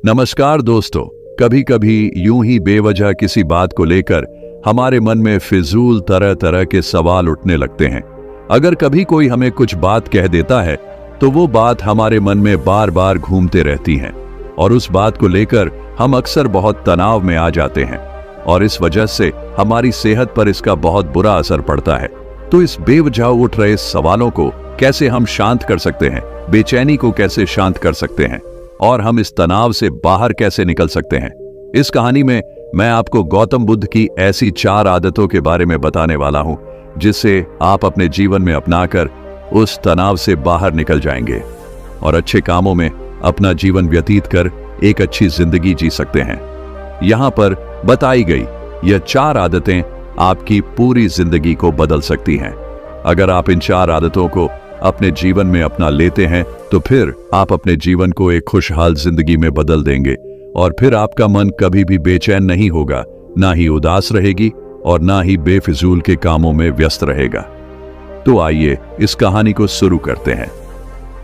नमस्कार दोस्तों। कभी कभी यूं ही बेवजह किसी बात को लेकर हमारे मन में फिजूल तरह तरह के सवाल उठने लगते हैं। अगर कभी कोई हमें कुछ बात कह देता है तो वो बात हमारे मन में बार बार घूमते रहती है और उस बात को लेकर हम अक्सर बहुत तनाव में आ जाते हैं और इस वजह से हमारी सेहत पर इसका बहुत बुरा असर पड़ता है। तो इस बेवजह उठ रहे सवालों को कैसे हम शांत कर सकते हैं, बेचैनी को कैसे शांत कर सकते हैं और हम इस तनाव से बाहर कैसे निकल सकते हैं, इस कहानी में मैं आपको गौतम बुद्ध की ऐसी 4 आदतों के बारे में बताने वाला हूं जिससे आप अपने जीवन में अपनाकर उस तनाव से बाहर निकल जाएंगे और अच्छे कामों में अपना जीवन व्यतीत कर एक अच्छी जिंदगी जी सकते हैं। यहां पर बताई गई यह 4 आदतें आपकी पूरी जिंदगी को बदल सकती हैं। अगर आप इन 4 आदतों को अपने जीवन में अपना लेते हैं तो फिर आप अपने जीवन को एक खुशहाल जिंदगी में बदल देंगे और फिर आपका मन कभी भी बेचैन नहीं होगा, ना ही उदास रहेगी और ना ही बेफिजूल के कामों में व्यस्त रहेगा। तो आइए इस कहानी को शुरू करते हैं।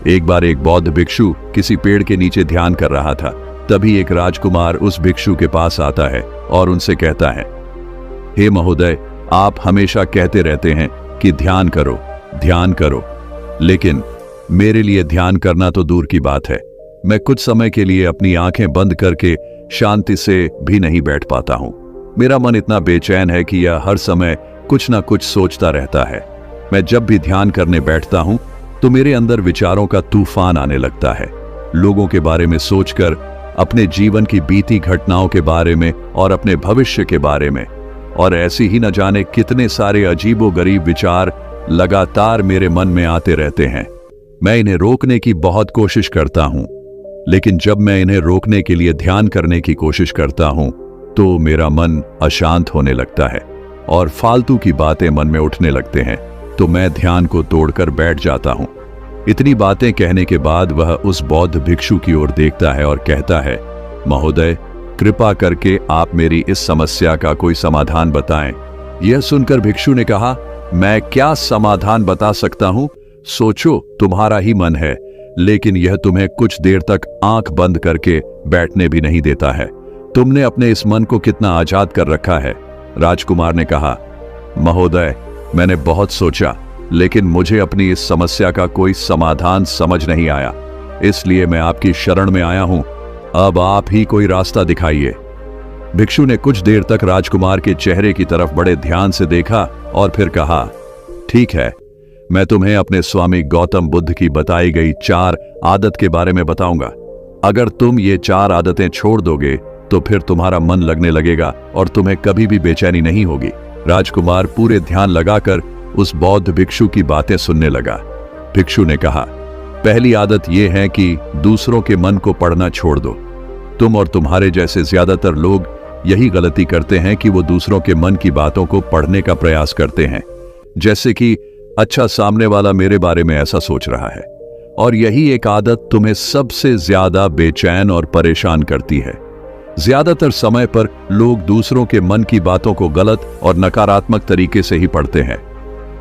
एक बार एक बौद्ध भिक्षु किसी पेड़ के नीचे ध्यान कर रहा था। तभी एक राजकुमार उस भिक्षु के पास आता है और उनसे कहता है, हे महोदय, आप हमेशा कहते रहते हैं कि ध्यान करो, ध्यान करो, लेकिन मेरे लिए ध्यान करना तो दूर की बात है। मैं कुछ समय के लिए अपनी आंखें बंद करके शांति से भी नहीं बैठ पाता हूं। मेरा मन इतना बेचैन है कि यह हर समय कुछ ना कुछ सोचता रहता है। मैं जब भी ध्यान करने बैठता हूं तो मेरे अंदर विचारों का तूफान आने लगता है, लोगों के बारे में सोचकर, अपने जीवन की बीती घटनाओं के बारे में और अपने भविष्य के बारे में, और ऐसी ही न जाने कितने सारे अजीबोगरीब विचार लगातार मेरे मन में आते रहते हैं। मैं इन्हें रोकने की बहुत कोशिश करता हूं, लेकिन जब मैं इन्हें रोकने के लिए ध्यान करने की कोशिश करता हूं तो मेरा मन अशांत होने लगता है और फालतू की बातें मन में उठने लगते हैं, तो मैं ध्यान को तोड़कर बैठ जाता हूं। इतनी बातें कहने के बाद वह उस बौद्ध भिक्षु की ओर देखता है और कहता है, महोदय, कृपा करके आप मेरी इस समस्या का कोई समाधान बताएं। यह सुनकर भिक्षु ने कहा, मैं क्या समाधान बता सकता हूं? सोचो, तुम्हारा ही मन है, लेकिन यह तुम्हें कुछ देर तक आंख बंद करके बैठने भी नहीं देता है। तुमने अपने इस मन को कितना आजाद कर रखा है। राजकुमार ने कहा, महोदय, मैंने बहुत सोचा, लेकिन मुझे अपनी इस समस्या का कोई समाधान समझ नहीं आया, इसलिए मैं आपकी शरण में आया हूं। अब आप ही कोई रास्ता दिखाइए। भिक्षु ने कुछ देर तक राजकुमार के चेहरे की तरफ बड़े ध्यान से देखा और फिर कहा, ठीक है, मैं तुम्हें अपने स्वामी गौतम बुद्ध की बताई गई 4 आदत के बारे में बताऊंगा। अगर तुम ये 4 आदतें छोड़ दोगे तो फिर तुम्हारा मन लगने लगेगा और तुम्हें कभी भी बेचैनी नहीं होगी। राजकुमार पूरे ध्यान लगाकर उस बौद्ध भिक्षु की बातें सुनने लगा। भिक्षु ने कहा, पहली आदत यह है कि दूसरों के मन को पढ़ना छोड़ दो। तुम और तुम्हारे जैसे ज्यादातर लोग यही गलती करते हैं कि वो दूसरों के मन की बातों को पढ़ने का प्रयास करते हैं, जैसे कि अच्छा, सामने वाला मेरे बारे में ऐसा सोच रहा है, और यही एक आदत तुम्हें सबसे ज्यादा बेचैन और परेशान करती है। ज्यादातर समय पर लोग दूसरों के मन की बातों को गलत और नकारात्मक तरीके से ही पढ़ते हैं।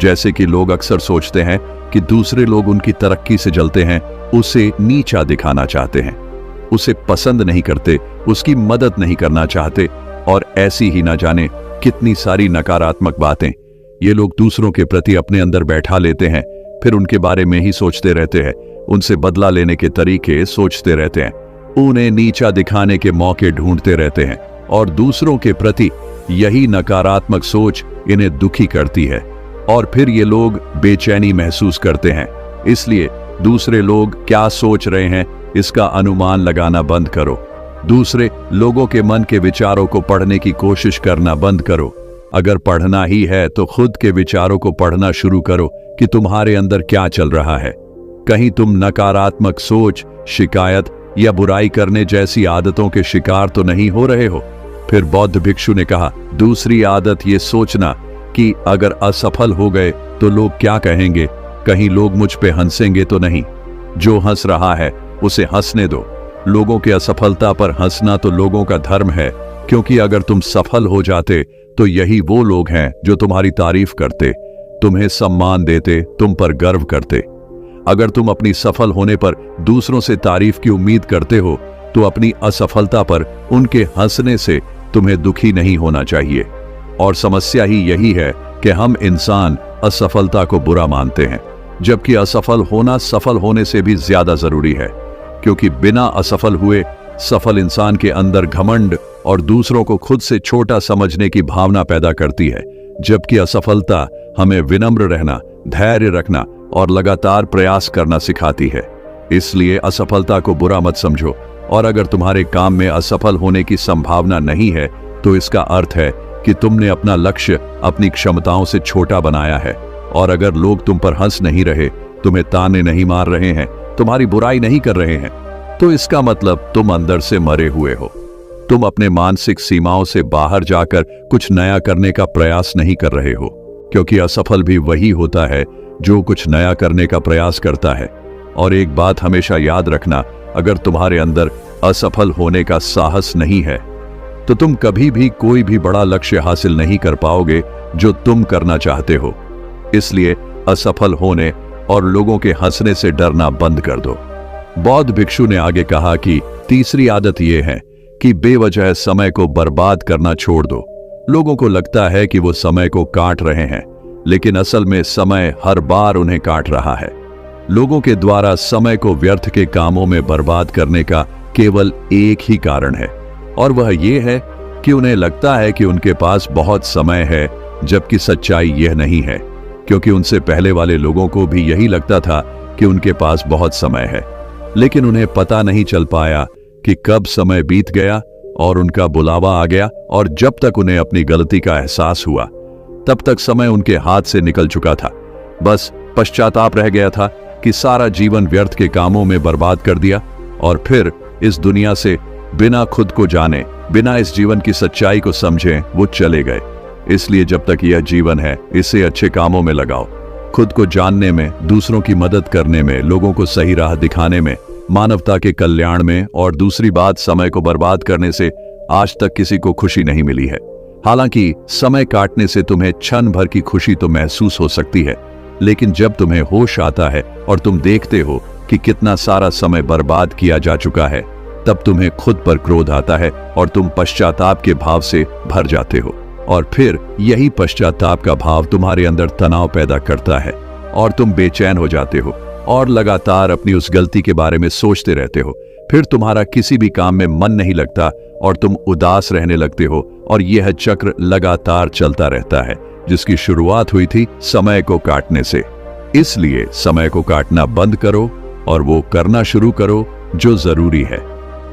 जैसे कि लोग अक्सर सोचते हैं कि दूसरे लोग उनकी तरक्की से जलते हैं, उसे नीचा दिखाना चाहते हैं, उसे पसंद नहीं करते, उसकी मदद नहीं करना चाहते, और ऐसी ही ना जाने कितनी सारी नकारात्मक बातें ये लोग दूसरों के प्रति अपने अंदर बैठा लेते हैं। फिर उनके बारे में ही सोचते रहते हैं, उनसे बदला लेने के तरीके सोचते रहते हैं, उन्हें नीचा दिखाने के मौके ढूंढते रहते हैं, और दूसरों के प्रति यही नकारात्मक सोच इन्हें दुखी करती है और फिर ये लोग बेचैनी महसूस करते हैं। इसलिए दूसरे लोग क्या सोच रहे हैं इसका अनुमान लगाना बंद करो। दूसरे लोगों के मन के विचारों को पढ़ने की कोशिश करना बंद करो। अगर पढ़ना ही है तो खुद के विचारों को पढ़ना शुरू करो कि तुम्हारे अंदर क्या चल रहा है। कहीं तुम नकारात्मक सोच, शिकायत या बुराई करने जैसी आदतों के शिकार तो नहीं हो रहे हो। फिर बौद्ध भिक्षु ने कहा, दूसरी आदत ये सोचना कि अगर असफल हो गए तो लोग क्या कहेंगे, कहीं लोग मुझ पे हंसेंगे तो नहीं। जो हंस रहा है उसे हंसने दो। लोगों के असफलता पर हंसना तो लोगों का धर्म है, क्योंकि अगर तुम सफल हो जाते तो यही वो लोग हैं जो तुम्हारी तारीफ करते, तुम्हें सम्मान देते, तुम पर गर्व करते। अगर तुम अपनी सफल होने पर दूसरों से तारीफ की उम्मीद करते हो तो अपनी असफलता पर उनके हंसने से तुम्हें दुखी नहीं होना चाहिए। और समस्या ही यही है कि हम इंसान असफलता को बुरा मानते हैं, जबकि असफल होना सफल होने से भी ज्यादा जरूरी है। क्योंकि बिना असफल हुए सफल इंसान के अंदर घमंड और दूसरों को खुद से छोटा समझने की भावना पैदा करती है, जबकि असफलता हमें विनम्र रहना, धैर्य रखना और लगातार प्रयास करना सिखाती है। इसलिए असफलता को बुरा मत समझो, और अगर तुम्हारे काम में असफल होने की संभावना नहीं है तो इसका अर्थ है कि तुमने अपना लक्ष्य अपनी क्षमताओं से छोटा बनाया है। और अगर लोग तुम पर हंस नहीं रहे, तुम्हें ताने नहीं मार रहे हैं, तुम्हारी बुराई नहीं कर रहे हैं, तो इसका मतलब तुम अंदर से मरे हुए हो। तुम अपने मानसिक सीमाओं से बाहर जाकर कुछ नया करने का प्रयास नहीं कर रहे हो, क्योंकि असफल भी वही होता है जो कुछ नया करने का प्रयास करता है। और एक बात हमेशा याद रखना, अगर तुम्हारे अंदर असफल होने का साहस नहीं है तो तुम कभी भी कोई भी बड़ा लक्ष्य हासिल नहीं कर पाओगे जो तुम करना चाहते हो। इसलिए असफल होने और लोगों के हंसने से डरना बंद कर दो। बौद्ध भिक्षु ने आगे कहा कि तीसरी आदत यह है कि बेवजह समय को बर्बाद करना छोड़ दो। लोगों को लगता है कि वो समय को काट रहे हैं, लेकिन असल में समय हर बार उन्हें काट रहा है। लोगों के द्वारा समय को व्यर्थ के कामों में बर्बाद करने का केवल एक ही कारण है, और वह ये है कि उन्हें लगता है कि उनके पास बहुत समय है, जबकि सच्चाई यह नहीं है। क्योंकि उनसे पहले वाले लोगों को भी यही लगता था कि उनके पास बहुत समय है, लेकिन उन्हें पता नहीं चल पाया कि कब समय बीत गया और उनका बुलावा आ गया, और जब तक उन्हें अपनी गलती का एहसास हुआ तब तक समय उनके हाथ से निकल चुका था। बस पश्चाताप रह गया था कि सारा जीवन व्यर्थ के कामों में बर्बाद कर दिया, और फिर इस दुनिया से बिना खुद को जाने, बिना इस जीवन की सच्चाई को समझे वो चले गए। इसलिए जब तक यह जीवन है, इसे अच्छे कामों में लगाओ, खुद को जानने में, दूसरों की मदद करने में, लोगों को सही राह दिखाने में, मानवता के कल्याण में। और दूसरी बात, समय को बर्बाद करने से आज तक किसी को खुशी नहीं मिली है। हालांकि समय काटने से तुम्हें क्षण भर की खुशी तो महसूस हो सकती है, लेकिन जब तुम्हें होश आता है और तुम देखते हो कि कितना सारा समय बर्बाद किया जा चुका है, तब तुम्हें खुद पर क्रोध आता है और तुम पश्चाताप के भाव से भर जाते हो। और फिर यही पश्चाताप का भाव तुम्हारे अंदर तनाव पैदा करता है और तुम बेचैन हो जाते हो और लगातार अपनी उस गलती के बारे में सोचते रहते हो। फिर तुम्हारा किसी भी काम में मन नहीं लगता और तुम उदास रहने लगते हो, और यह चक्र लगातार चलता रहता है, जिसकी शुरुआत हुई थी समय को काटने से। इसलिए समय को काटना बंद करो और वो करना शुरू करो जो जरूरी है।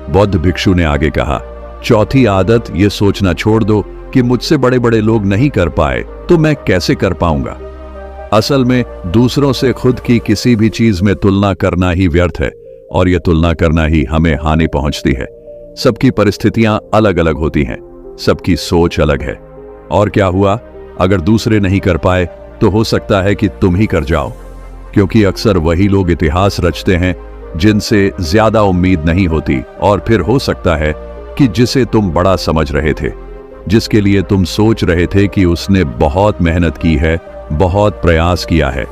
बौद्ध भिक्षु ने आगे कहा, चौथी आदत ये सोचना छोड़ दो कि मुझसे बड़े बड़े लोग नहीं कर पाए तो मैं कैसे कर पाऊंगा। असल में दूसरों से खुद की किसी भी चीज में तुलना करना ही व्यर्थ है, और यह तुलना करना ही हमें हानि पहुंचती है। सबकी परिस्थितियां अलग अलग होती हैं, सबकी सोच अलग है। और क्या हुआ, अगर दूसरे नहीं कर पाए तो हो सकता है कि तुम ही कर जाओ, क्योंकि अक्सर वही लोग इतिहास रचते हैं जिनसे ज्यादा उम्मीद नहीं होती। और फिर हो सकता है कि जिसे तुम बड़ा समझ रहे थे, जिसके लिए तुम सोच रहे थे कि उसने बहुत मेहनत की है, बहुत प्रयास किया है,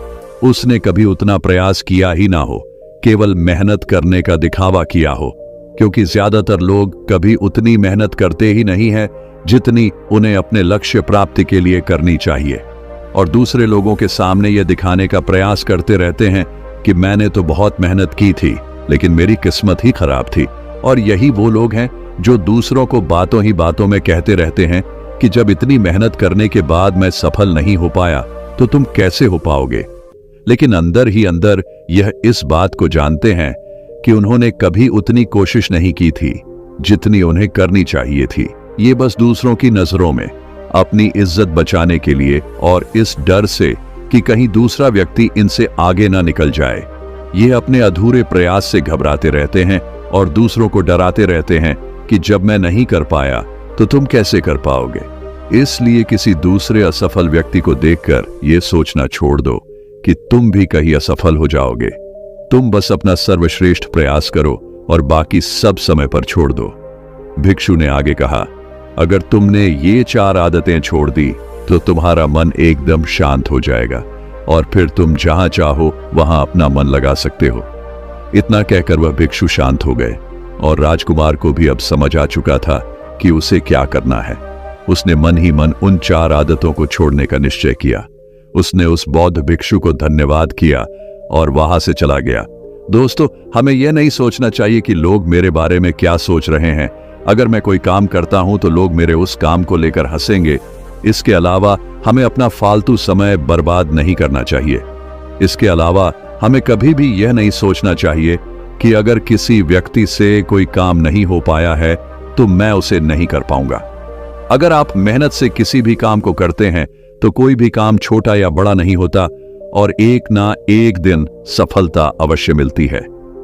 उसने कभी उतना प्रयास किया ही ना हो, केवल मेहनत करने का दिखावा किया हो। क्योंकि ज्यादातर लोग कभी उतनी मेहनत करते ही नहीं है जितनी उन्हें अपने लक्ष्य प्राप्ति के लिए करनी चाहिए, और दूसरे लोगों के सामने यह दिखाने का प्रयास करते रहते हैं कि मैंने तो बहुत मेहनत की थी, लेकिन मेरी किस्मत ही खराब थी। और यही वो लोग हैं जो दूसरों को बातों ही बातों में कहते रहते हैं कि जब इतनी मेहनत करने के बाद मैं सफल नहीं हो पाया तो तुम कैसे हो पाओगे। लेकिन अंदर ही अंदर यह इस बात को जानते हैं कि उन्होंने कभी उतनी कोशिश नहीं की थी जितनी उन्हें करनी चाहिए थी। ये बस दूसरों की नजरों में अपनी इज्जत बचाने के लिए और इस डर से कि कहीं दूसरा व्यक्ति इनसे आगे ना निकल जाए, ये अपने अधूरे प्रयास से घबराते रहते हैं और दूसरों को डराते रहते हैं कि जब मैं नहीं कर पाया तो तुम कैसे कर पाओगे। इसलिए किसी दूसरे असफल व्यक्ति को देखकर यह सोचना छोड़ दो कि तुम भी कहीं असफल हो जाओगे। तुम बस अपना सर्वश्रेष्ठ प्रयास करो और बाकी सब समय पर छोड़ दो। भिक्षु ने आगे कहा, अगर तुमने ये 4 आदतें छोड़ दी तो तुम्हारा मन एकदम शांत हो जाएगा और फिर तुम जहां चाहो वहां अपना मन लगा सकते हो। इतना कहकर वह भिक्षु शांत हो गए और राजकुमार को भी अब समझ आ चुका था कि उसे क्या करना है। उसने मन ही मन उन 4 आदतों को छोड़ने का निश्चय किया। उसने उस बौद्ध भिक्षु को धन्यवाद किया और वहां से चला गया। दोस्तों, हमें यह नहीं सोचना चाहिए कि लोग मेरे बारे में क्या सोच रहे हैं। अगर मैं कोई काम करता हूं तो लोग मेरे उस काम को लेकर हंसेंगे। इसके अलावा हमें अपना फालतू समय बर्बाद नहीं करना चाहिए। इसके अलावा हमें कभी भी यह नहीं सोचना चाहिए कि अगर किसी व्यक्ति से कोई काम नहीं हो पाया है तो मैं उसे नहीं कर पाऊंगा। अगर आप मेहनत से किसी भी काम को करते हैं तो कोई भी काम छोटा या बड़ा नहीं होता और एक ना एक दिन सफलता अवश्य मिलती है।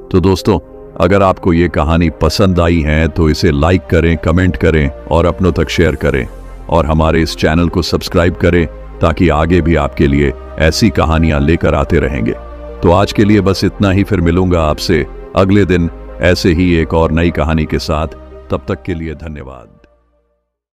तो दोस्तों, अगर आपको ये कहानी पसंद आई है तो इसे लाइक करें, कमेंट करें और अपनों तक शेयर करें और हमारे इस चैनल को सब्सक्राइब करें ताकि आगे भी आपके लिए ऐसी कहानियां लेकर आते रहेंगे। तो आज के लिए बस इतना ही, फिर मिलूंगा आपसे अगले दिन ऐसे ही एक और नई कहानी के साथ। तब तक के लिए धन्यवाद।